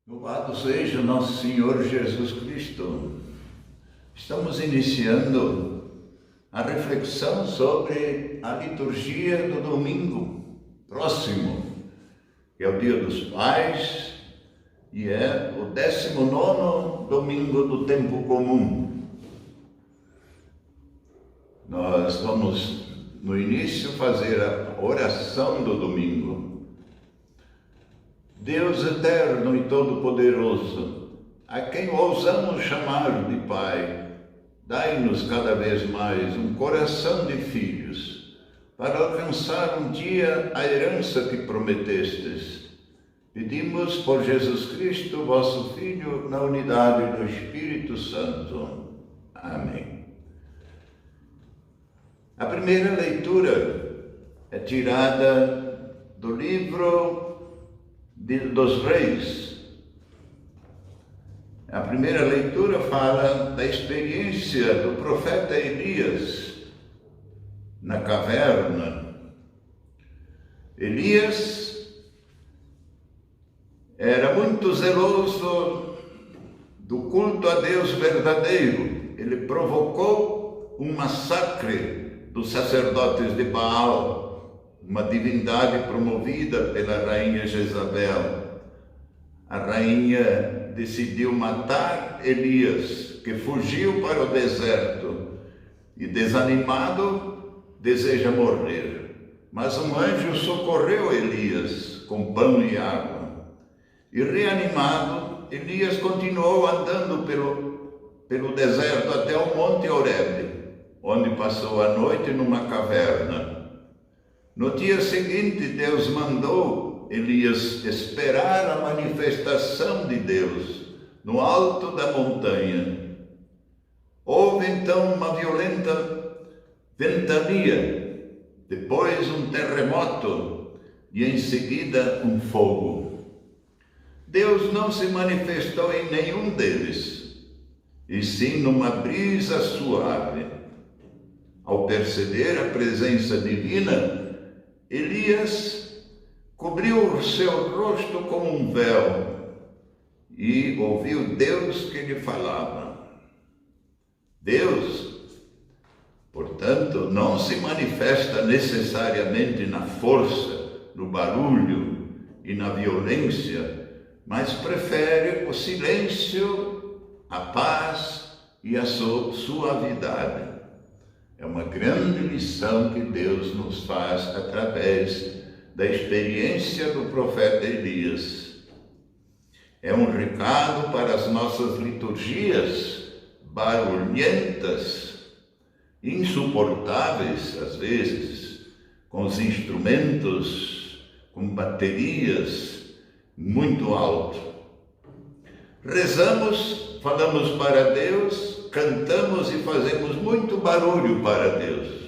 Louvado seja nosso Senhor Jesus Cristo. Estamos iniciando a reflexão sobre a liturgia do domingo próximo, que é o Dia dos Pais e é o 19º domingo do tempo comum. Nós vamos, no início, fazer a oração do domingo. Deus eterno e todo-poderoso, a quem ousamos chamar de Pai, dai-nos cada vez mais um coração de filhos, para alcançar um dia a herança que prometestes. Pedimos por Jesus Cristo, vosso Filho, na unidade do Espírito Santo. Amém. A primeira leitura é tirada do livro dos Reis. A primeira leitura fala da experiência do profeta Elias na caverna. Elias era muito zeloso do culto a Deus verdadeiro. Ele provocou um massacre dos sacerdotes de Baal, uma divindade promovida pela rainha Jezabel. A rainha decidiu matar Elias, que fugiu para o deserto e, desanimado, deseja morrer. Mas um anjo socorreu Elias com pão e água. E, reanimado, Elias continuou andando pelo deserto até o Monte Horebe, onde passou a noite numa caverna. No dia seguinte, Deus mandou Elias esperar a manifestação de Deus no alto da montanha. Houve então uma violenta ventania, depois um terremoto e em seguida um fogo. Deus não se manifestou em nenhum deles, e sim numa brisa suave. Ao perceber a presença divina, Elias cobriu o seu rosto com um véu e ouviu Deus que lhe falava. Deus, portanto, não se manifesta necessariamente na força, no barulho e na violência, mas prefere o silêncio, a paz e a suavidade. É uma grande lição que Deus nos faz através da experiência do profeta Elias. É um recado para as nossas liturgias barulhentas, insuportáveis às vezes, com os instrumentos, com baterias muito alto. Rezamos, falamos para Deus, cantamos e fazemos muito barulho para Deus.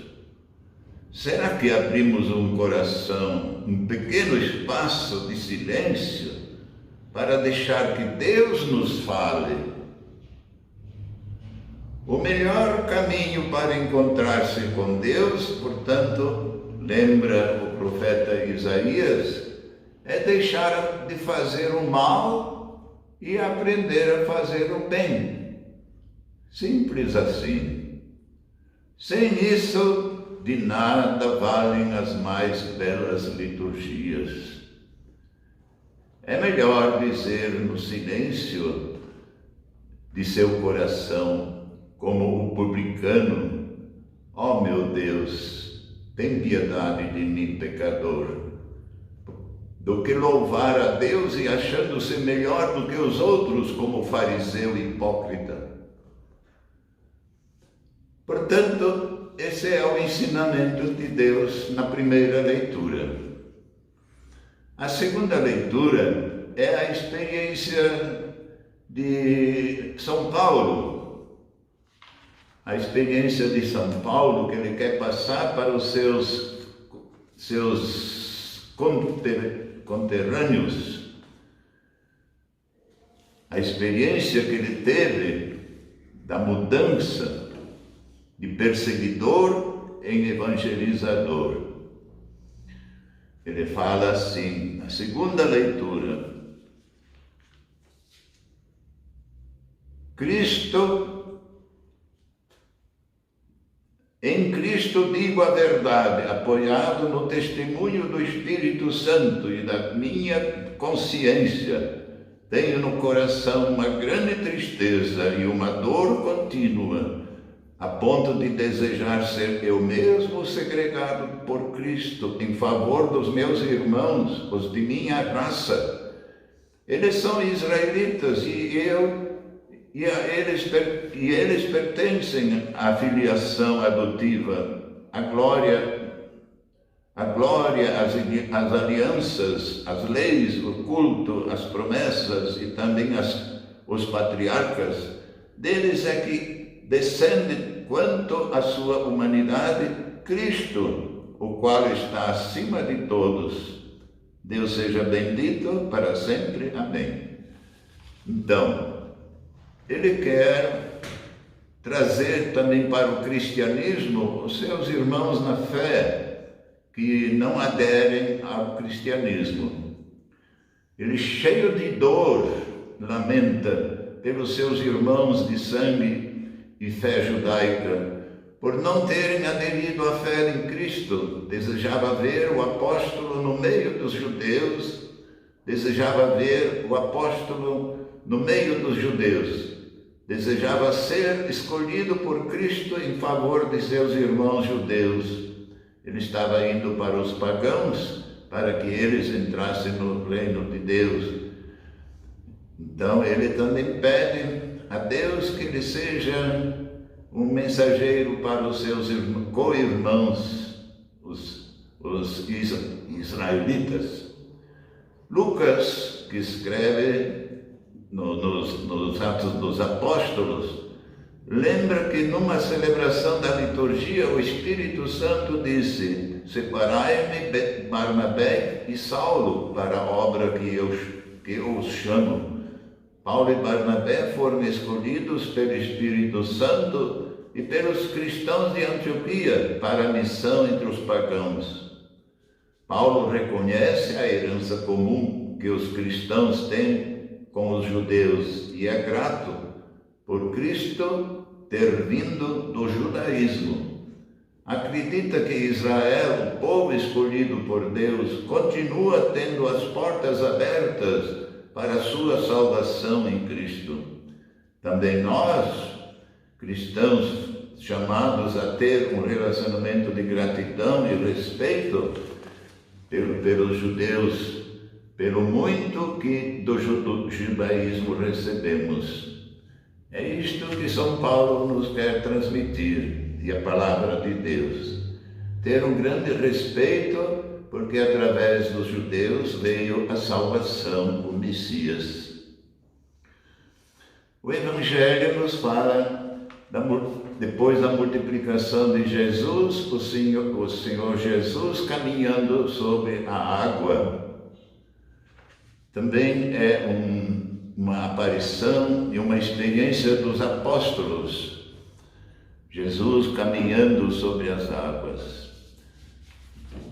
Será que abrimos um coração, um pequeno espaço de silêncio para deixar que Deus nos fale? O melhor caminho para encontrar-se com Deus, portanto, lembra o profeta Isaías, é deixar de fazer o mal e aprender a fazer o bem. Simples assim. Sem isso, de nada valem as mais belas liturgias. É melhor dizer no silêncio de seu coração, como o publicano: ó meu Deus, tem piedade de mim, pecador, do que louvar a Deus e achando-se melhor do que os outros, como fariseu hipócrita. Portanto, esse é o ensinamento de Deus na primeira leitura. A segunda leitura é a experiência de São Paulo. A experiência de São Paulo que ele quer passar para os seus conterrâneos. A experiência que ele teve da mudança de perseguidor em evangelizador. Ele fala assim, na segunda leitura: Em Cristo digo a verdade, apoiado no testemunho do Espírito Santo e da minha consciência. Tenho no coração uma grande tristeza e uma dor contínua, a ponto de desejar ser eu mesmo segregado por Cristo em favor dos meus irmãos, os de minha raça. Eles são israelitas e eles pertencem à filiação adotiva, à glória, às alianças, às leis, o culto, as promessas e também os patriarcas. Deles é que descende, quanto à sua humanidade, Cristo, o qual está acima de todos. Deus seja bendito para sempre. Amém. Então, ele quer trazer também para o cristianismo os seus irmãos na fé que não aderem ao cristianismo. Ele, cheio de dor, lamenta pelos seus irmãos de sangue e fé judaica, por não terem aderido à fé em Cristo. Desejava ver o apóstolo no meio dos judeus, desejava ser escolhido por Cristo em favor de seus irmãos judeus. Ele estava indo para os pagãos, para que eles entrassem no reino de Deus. Então ele também pede a Deus que ele seja um mensageiro para os seus co-irmãos, os israelitas. Lucas, que escreve nos Atos dos Apóstolos, lembra que numa celebração da liturgia o Espírito Santo disse: separai-me Barnabé e Saulo para a obra que eu os chamo. Paulo e Barnabé foram escolhidos pelo Espírito Santo e pelos cristãos de Antioquia para a missão entre os pagãos. Paulo reconhece a herança comum que os cristãos têm com os judeus e é grato por Cristo ter vindo do judaísmo. Acredita que Israel, o povo escolhido por Deus, continua tendo as portas abertas para a sua salvação em Cristo. Também nós, cristãos, chamados a ter um relacionamento de gratidão e respeito pelos judeus, pelo muito que do judaísmo recebemos. É isto que São Paulo nos quer transmitir, e a palavra de Deus. Ter um grande respeito, porque através dos judeus veio a salvação, o Messias. O Evangelho nos fala, depois da multiplicação de Jesus, o Senhor Jesus caminhando sobre a água. Também é uma aparição e uma experiência dos apóstolos. Jesus caminhando sobre as águas.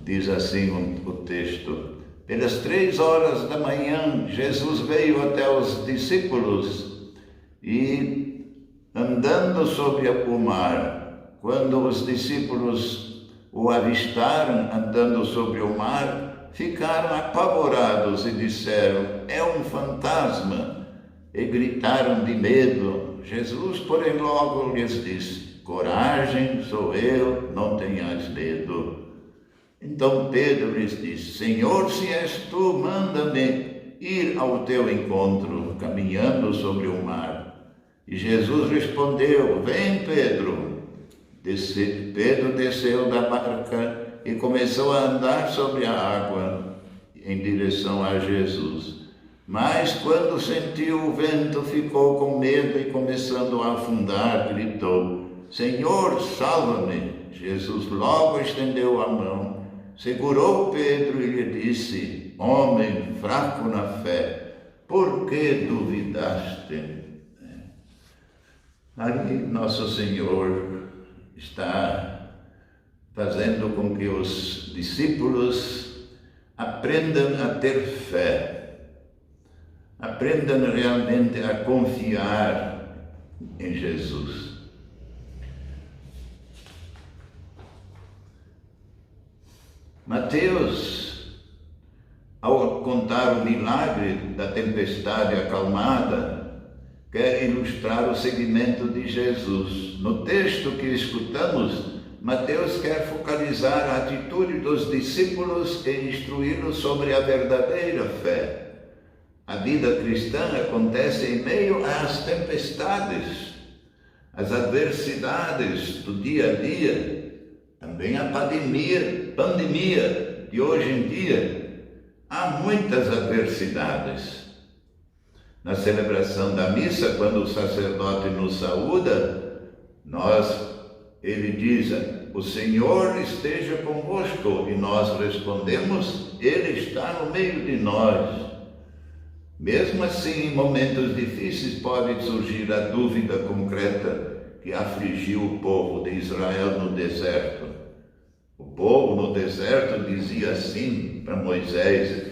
Diz assim o texto: pelas 3 horas da manhã, Jesus veio até os discípulos e, andando sobre o mar, quando os discípulos o avistaram andando sobre o mar, ficaram apavorados e disseram: é um fantasma, e gritaram de medo. Jesus, porém, logo lhes disse: coragem, sou eu, não tenhas medo. Então Pedro lhes disse: Senhor, se és tu, manda-me ir ao teu encontro, caminhando sobre o mar. E Jesus respondeu: vem, Pedro. Pedro desceu da barca e começou a andar sobre a água em direção a Jesus. Mas quando sentiu o vento, ficou com medo e, começando a afundar, gritou: Senhor, salva-me! Jesus logo estendeu a mão, segurou Pedro e lhe disse: homem fraco na fé, por que duvidaste? Ali Nosso Senhor está fazendo com que os discípulos aprendam a ter fé, aprendam realmente a confiar em Jesus. Mateus, ao contar o milagre da tempestade acalmada, quer ilustrar o seguimento de Jesus. No texto que escutamos, Mateus quer focalizar a atitude dos discípulos e instruí-los sobre a verdadeira fé. A vida cristã acontece em meio às tempestades, às adversidades do dia a dia, também a pandemia de hoje em dia. Há muitas adversidades. Na celebração da missa, quando o sacerdote nos saúda, ele diz: o Senhor esteja convosco, e nós respondemos: Ele está no meio de nós. Mesmo assim, em momentos difíceis pode surgir a dúvida concreta que afligiu o povo de Israel no deserto. O povo no deserto dizia assim para Moisés: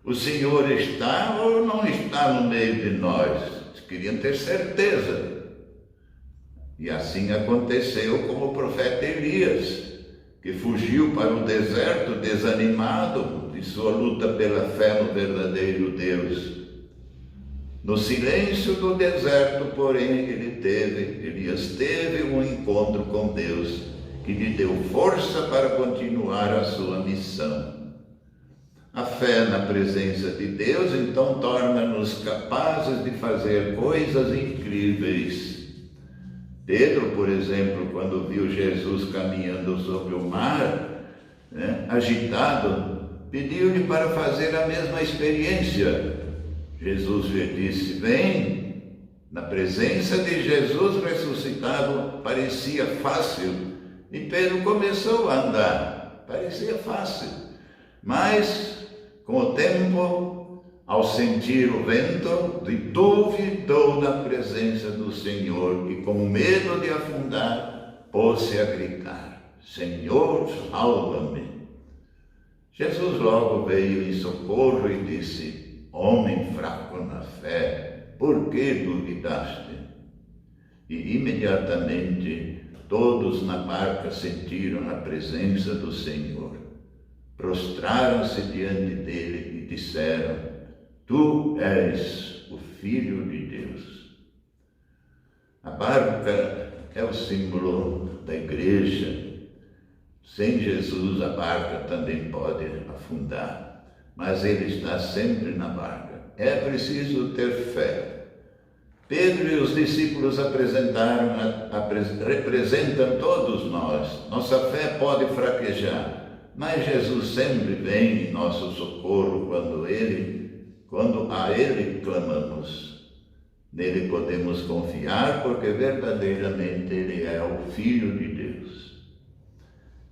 o Senhor está ou não está no meio de nós? Eles queriam ter certeza. E assim aconteceu com o profeta Elias, que fugiu para o deserto desanimado de sua luta pela fé no verdadeiro Deus. No silêncio do deserto, porém, Elias teve um encontro com Deus, que lhe deu força para continuar a sua missão. A fé na presença de Deus, então, torna-nos capazes de fazer coisas incríveis. Pedro, por exemplo, quando viu Jesus caminhando sobre o mar, agitado, pediu-lhe para fazer a mesma experiência. Jesus lhe disse: vem. Na presença de Jesus ressuscitado, parecia fácil, e Pedro começou a andar. Parecia fácil, mas com o tempo, ao sentir o vento, duvidou da presença do Senhor, e com medo de afundar, pôs-se a gritar: Senhor, salva-me! Jesus logo veio em socorro e disse: homem fraco na fé, por que duvidaste? E imediatamente todos na barca sentiram a presença do Senhor. Prostraram-se diante dele e disseram: tu és o Filho de Deus. A barca é o símbolo da igreja. Sem Jesus a barca também pode afundar, mas ele está sempre na barca. É preciso ter fé. Pedro e os discípulos representam todos nós. Nossa fé pode fraquejar, mas Jesus sempre vem em nosso socorro quando a Ele clamamos. Nele podemos confiar, porque verdadeiramente Ele é o Filho de Deus.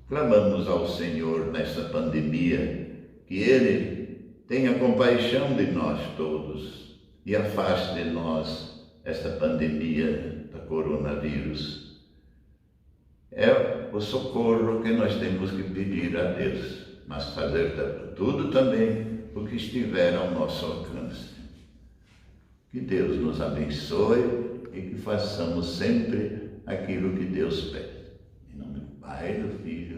Clamamos ao Senhor nessa pandemia, que Ele tenha compaixão de nós todos e afaste de nós esta pandemia da coronavírus. É o socorro que nós temos que pedir a Deus, mas fazer tudo também o que estiver ao nosso alcance. Que Deus nos abençoe e que façamos sempre aquilo que Deus pede. Em nome do Pai, do Filho